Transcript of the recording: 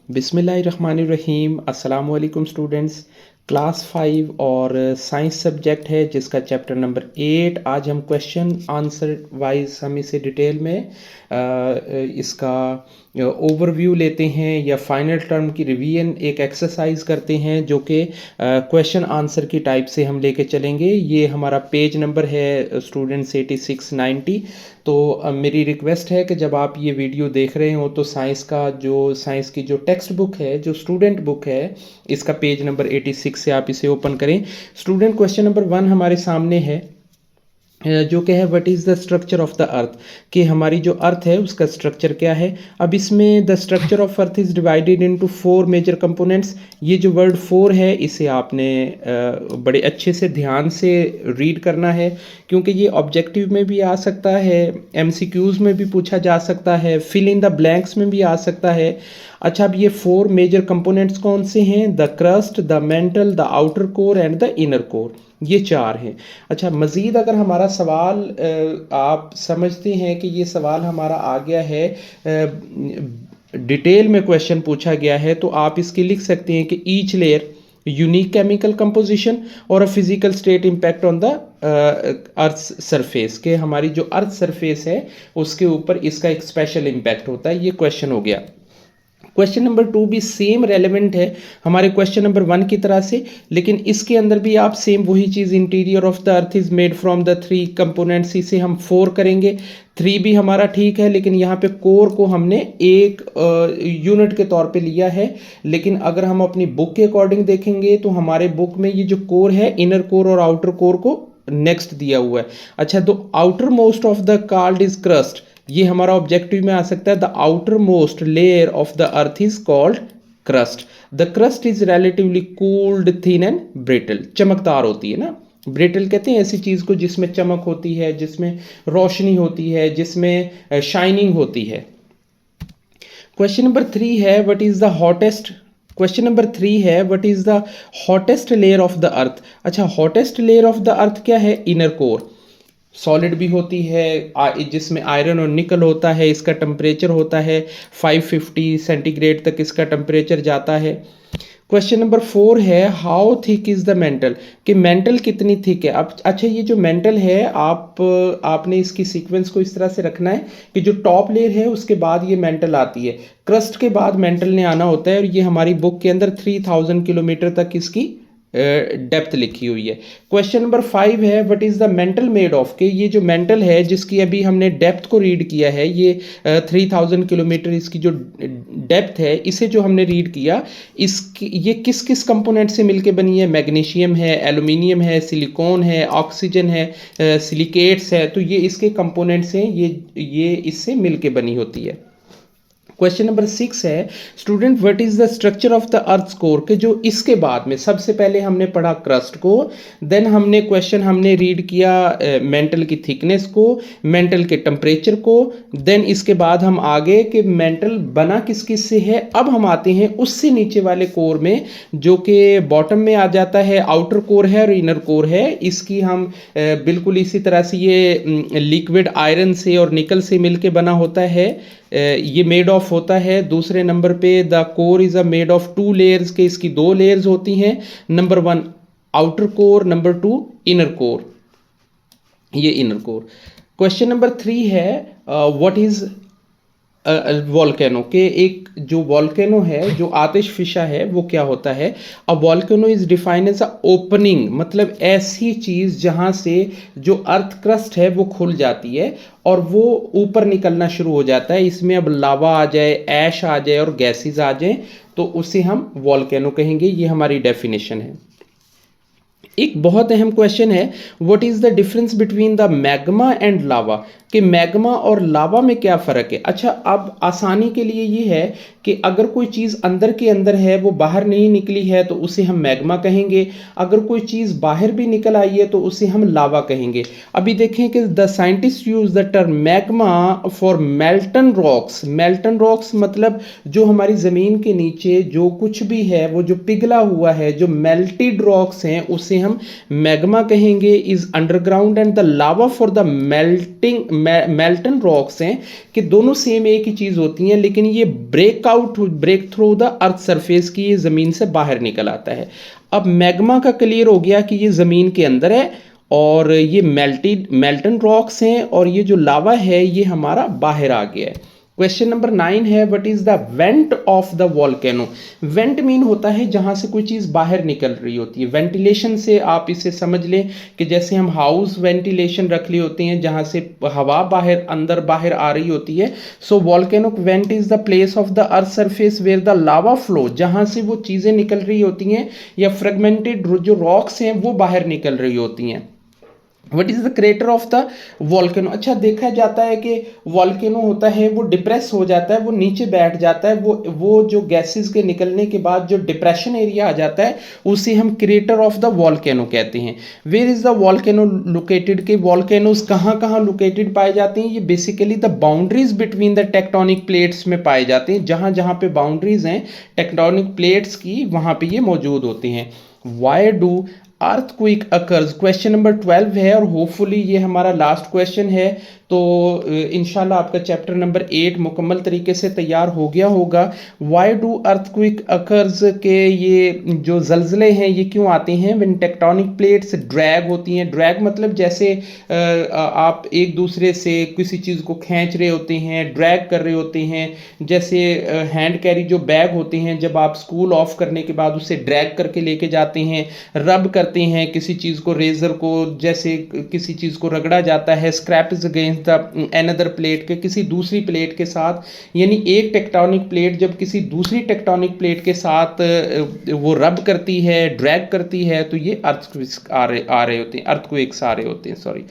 बिस्मिल्लाहिर्रहमानिर्रहीम। अस्सलाम वालेकुम स्टूडेंट्स। क्लास 5 और साइंस सब्जेक्ट है जिसका चैप्टर नंबर 8। आज हम क्वेश्चन आंसर वाइज हम इसे डिटेल में इसका ओवरव्यू लेते हैं या फाइनल टर्म की रिवीजन एक एक्सरसाइज करते हैं जो कि क्वेश्चन आंसर की टाइप से हम लेके चलेंगे। ये हमारा पेज नंबर है स्टूडेंट्स 8690। तो मेरी रिक्वेस्ट है कि जब आप ये वीडियो देख रहे हो तो साइंस की जो टेक्स्ट बुक है, जो स्टूडेंट बुक है, इसका पेज नंबर 86 से आप इसे ओपन करें। स्टूडेंट क्वेश्चन नंबर 1 हमारे सामने है जो कि है what is the structure of the अर्थ, कि हमारी जो अर्थ है उसका स्ट्रक्चर क्या है। अब इसमें the structure of earth is divided into 4 major components. ये जो वर्ड 4 है इसे आपने बड़े अच्छे से ध्यान से रीड करना है, क्योंकि ये ऑब्जेक्टिव में भी आ सकता है, एमसीक्यूज़ में भी पूछा जा सकता है, फिल इन द ब्लैंक्स में भी आ सकता है। अच्छा, अब ये 4 मेजर कंपोनेंट्स कौन से हैं? The crust, the mental, the outer core and the inner core, ये 4 हैं। अच्छा, मज़ीद अगर हमारा सवाल आप समझते हैं कि ये सवाल हमारा आ गया है, डिटेल में क्वेश्चन पूछा गया है, तो आप इसके लिख सकते हैं कि each layer unique chemical composition और a physical state impact on the earth surface, के हमारी जो अर्थ सरफेस है उसके ऊपर इसका एक स्पेशल इम्पैक्ट होता है। ये क्वेश्चन हो गया। क्वेश्चन नंबर 2 भी सेम रेलेवेंट है हमारे क्वेश्चन नंबर 1 की तरह से, लेकिन इसके अंदर भी आप सेम वही चीज़, interior of the earth is made from the 3 components, इसे हम 4 करेंगे। 3 भी हमारा ठीक है, लेकिन यहाँ पे कोर को हमने एक यूनिट के तौर पे लिया है। लेकिन अगर हम अपनी बुक के अकॉर्डिंग देखेंगे तो हमारे बुक में ये जो कोर है, इनर कोर और आउटर कोर को नेक्स्ट दिया हुआ है। अच्छा, the outer most of the called is crust, ये हमारा ऑब्जेक्टिव में आ सकता है। The outer most layer of the earth is called crust. The crust is relatively cooled, thin and brittle, चमकदार होती है ना। ब्रिटल कहते हैं ऐसी चीज को जिसमें चमक होती है, जिसमें रोशनी होती है, जिसमें शाइनिंग होती है। क्वेश्चन नंबर 3 है what is the hottest, question number 3 है what is the hottest layer of the earth. अच्छा, hottest layer of the earth क्या है? Inner core. सॉलिड भी होती है, जिसमें आयरन और निकल होता है। इसका टेम्परेचर होता है 550 सेंटीग्रेड तक इसका टेम्परेचर जाता है। क्वेश्चन नंबर 4 है how thick is the mental, कि मेंटल कितनी थिक है। अब अच्छा, ये जो मेंटल है आपने इसकी सीक्वेंस को इस तरह से रखना है कि जो टॉप लेयर है उसके बाद ये मेंटल आती है, क्रस्ट के बाद मेंटल ने आना होता है। और ये हमारी बुक के अंदर 3000 किलोमीटर तक इसकी डेप्थ लिखी हुई है। क्वेश्चन नंबर 5 है what is the mental made of, के ये जो मेंटल है जिसकी अभी हमने डेप्थ को रीड किया है, ये 3000 किलोमीटर इसकी जो डेप्थ है, इसे जो हमने रीड किया, इसकी ये किस किस कंपोनेंट से मिलके बनी है? मैग्नीशियम है, एल्यूमिनियम है, सिलिकॉन है, ऑक्सीजन है, सिलिकेट्स है। तो ये इसके कंपोनेंट्स हैं, ये इससे मिलके बनी होती है। क्वेश्चन नंबर 6 है student what is the structure of the earth core, के जो इसके बाद में सबसे पहले हमने पढ़ा क्रस्ट को, देन हमने रीड किया मेंटल की थिकनेस को, मेंटल के टेम्परेचर को, देन इसके बाद हम आगे कि मेंटल बना किस किस से है। अब हम आते हैं उससे नीचे वाले कोर में, जो कि बॉटम में आ जाता है, आउटर कोर है और इनर कोर है। इसकी हम बिल्कुल इसी तरह से ये लिक्विड आयरन से और निकल से मिलके बना होता है, ये मेड ऑफ होता है। दूसरे नंबर पे the core is a made of 2 layers, के इसकी 2 लेयर्स होती हैं। Number 1 outer core, number 2 inner core, ये इनर कोर। क्वेश्चन नंबर 3 है व्हाट इज वॉल्केनो, के एक जो वॉल्केनो है, जो आतिशफिशा है, वो क्या होता है? A volcano is defined as a opening, मतलब ऐसी चीज़ जहाँ से जो अर्थ क्रस्ट है वो खुल जाती है और वो ऊपर निकलना शुरू हो जाता है। इसमें अब लावा आ जाए, ऐश आ जाए और गैसेस आ जाए, तो उसे हम वॉल्केनो कहेंगे। ये हमारी डेफिनेशन है। एक बहुत अहम क्वेश्चन है what is the difference between the magma and lava, कि मैग्मा और लावा में क्या फ़र्क है। अच्छा, अब आसानी के लिए ये है कि अगर कोई चीज़ अंदर के अंदर है, वो बाहर नहीं निकली है, तो उसे हम मैग्मा कहेंगे। अगर कोई चीज़ बाहर भी निकल आई है तो उसे हम लावा कहेंगे। अभी देखें कि the scientist use the term magma for Merton rocks. Merton rocks मतलब जो हमारी ज़मीन के नीचे जो कुछ भी है, वो जो पिघला हुआ है, जो मेल्टेड रॉक्स हैं, उसे हम मैग्मा कहेंगे, is underground, and the lava for the Merton rocks हैं कि दोनों सेम एक ही चीज़ होती हैं, लेकिन ये break through the earth surface की ये ज़मीन से बाहर निकल आता है। अब मैग्मा का क्लियर हो गया कि ये ज़मीन के अंदर है और ये मेल्टन रॉक्स हैं और ये जो लावा है ये हमारा बाहर आ गया है। क्वेश्चन नंबर 9 है, what is the went of the volcano. Went mean होता है जहां से कोई चीज बाहर निकल रही होती है। वेंटिलेशन से आप इसे समझ लें कि जैसे हम हाउस वेंटिलेशन रख लिए होते हैं जहां से हवा अंदर बाहर आ रही होती है। So volcano vent is the place of the earth surface where the lava flow, जहां से वो चीजें निकल रही होती हैं या फ्रेगमेंटेड जो रॉक्स हैं वो बाहर निकल रही होती हैं। What is the crater of the volcano. अच्छा, देखा जाता है कि वॉल्केनो होता है वो डिप्रेस हो जाता है, वो नीचे बैठ जाता है, वो जो गैसेस के निकलने के बाद जो डिप्रेशन एरिया आ जाता है उसे हम क्रेटर ऑफ द वॉल्केनो कहते हैं। Where is the volcano located, के वॉल्केनोज कहाँ कहाँ लोकेटेड पाए जाते हैं। ये basically the boundaries between the tectonic plates में पाए जाते हैं। जहाँ जहाँ पे बाउंड्रीज हैं टेक्टोनिक प्लेट्स की वहाँ पे ये मौजूद होते हैं। Why do earthquake occurs, question number 12 है और होपफुली ये हमारा लास्ट क्वेश्चन है। तो इंशाल्लाह आपका चैप्टर नंबर 8 मुकम्मल तरीके से तैयार हो गया होगा। वाई डू अर्थक्वेक अकर्स, के ये जो जल्जले हैं ये क्यों आते हैं। व्हेन टेक्टोनिक प्लेट्स ड्रैग होती हैं। ड्रैग मतलब जैसे आप एक दूसरे से किसी चीज़ को खींच रहे होते हैं, ड्रैग कर रहे होते हैं। जैसे हैंड कैरी जो बैग होते हैं, जब आप स्कूल ऑफ करने के बाद उसे ड्रैग करके लेके जाते हैं, रब करते हैं किसी चीज़ को, रेजर को जैसे किसी चीज़ को रगड़ा जाता है, scrap is against the another plate के, किसी दूसरी प्लेट के साथ। यानी एक टेक्टोनिक प्लेट जब किसी दूसरी टेक्टोनिक प्लेट के साथ वो रब करती है, ड्रैग करती है, तो ये अर्थक्वेक्स आ रहे होते हैं, अर्थक्वेक्स आ रहे होते हैं, सॉरी।